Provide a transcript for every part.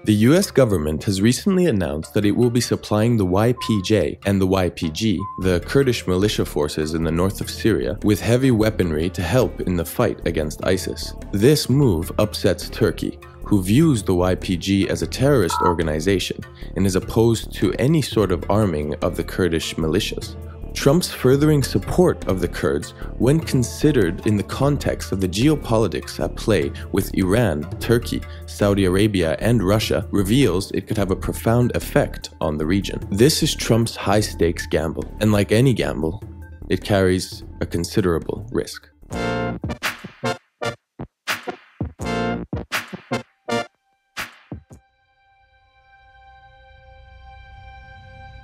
The US government has recently announced that it will be supplying the YPJ and the YPG, the Kurdish Militia Forces in the north of Syria, with heavy weaponry to help in the fight against ISIS. This move upsets Turkey, who views the YPG as a terrorist organization and is opposed to any sort of arming of the Kurdish militias. Trump's furthering support of the Kurds, when considered in the context of the geopolitics at play with Iran, Turkey, Saudi Arabia, and Russia, reveals it could have a profound effect on the region. This is Trump's high-stakes gamble, and like any gamble, it carries a considerable risk.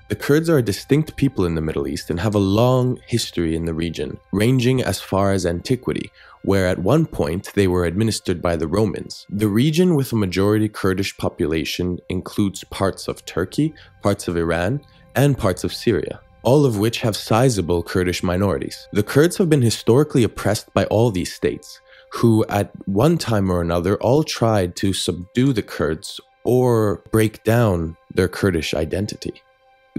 The Kurds are a distinct people in the Middle East and have a long history in the region, ranging as far as antiquity, where at one point they were administered by the Romans. The region with a majority Kurdish population includes parts of Turkey, parts of Iran, and parts of Syria, all of which have sizable Kurdish minorities. The Kurds have been historically oppressed by all these states, who at one time or another all tried to subdue the Kurds or break down their Kurdish identity.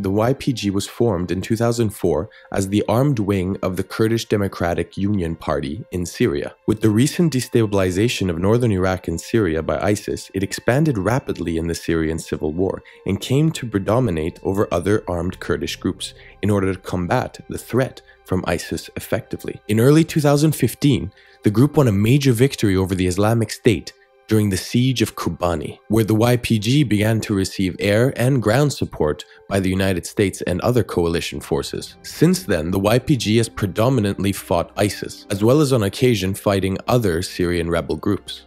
The YPG was formed in 2004 as the armed wing of the Kurdish Democratic Union Party in Syria. With the recent destabilization of northern Iraq and Syria by ISIS, it expanded rapidly in the Syrian civil war and came to predominate over other armed Kurdish groups in order to combat the threat from ISIS effectively. In early 2015, the group won a major victory over the Islamic State during the siege of Kobani, where the YPG began to receive air and ground support by the United States and other coalition forces. Since then, the YPG has predominantly fought ISIS, as well as on occasion fighting other Syrian rebel groups.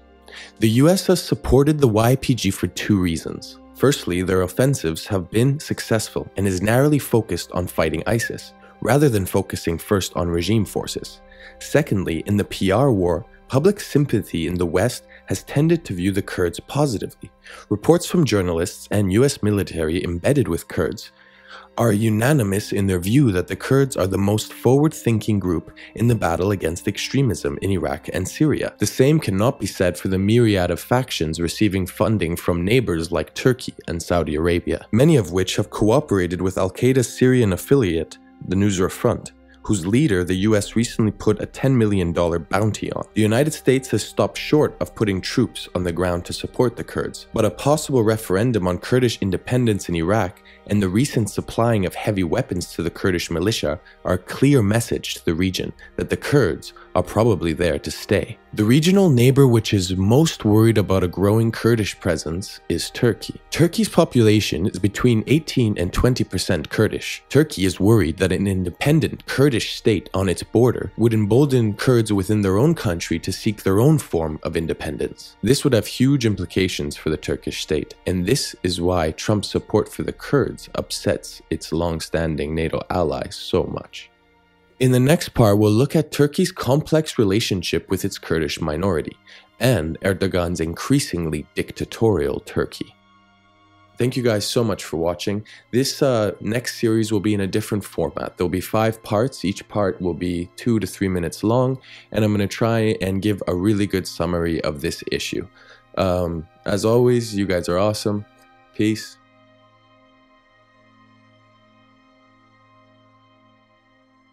The US has supported the YPG for two reasons. Firstly, their offensives have been successful and is narrowly focused on fighting ISIS, rather than focusing first on regime forces. Secondly, in the PR war, public sympathy in the West has tended to view the Kurds positively. Reports from journalists and US military embedded with Kurds are unanimous in their view that the Kurds are the most forward-thinking group in the battle against extremism in Iraq and Syria. The same cannot be said for the myriad of factions receiving funding from neighbors like Turkey and Saudi Arabia, many of which have cooperated with Al-Qaeda's Syrian affiliate, the Nusra Front, whose leader the US recently put a $10 million bounty on. The United States has stopped short of putting troops on the ground to support the Kurds, but a possible referendum on Kurdish independence in Iraq and the recent supplying of heavy weapons to the Kurdish militia are a clear message to the region that the Kurds are probably there to stay. The regional neighbor which is most worried about a growing Kurdish presence is Turkey. Turkey's population is between 18 and 20% Kurdish. Turkey is worried that an independent Kurdish state on its border would embolden Kurds within their own country to seek their own form of independence. This would have huge implications for the Turkish state, and this is why Trump's support for the Kurds upsets its long-standing NATO allies so much. In the next part, we'll look at Turkey's complex relationship with its Kurdish minority and Erdogan's increasingly dictatorial Turkey. Thank you guys so much for watching. This next series will be in a different format. There'll be 5 parts. Each part will be 2 to 3 minutes long, and I'm going to try and give a really good summary of this issue. As always, you guys are awesome. Peace.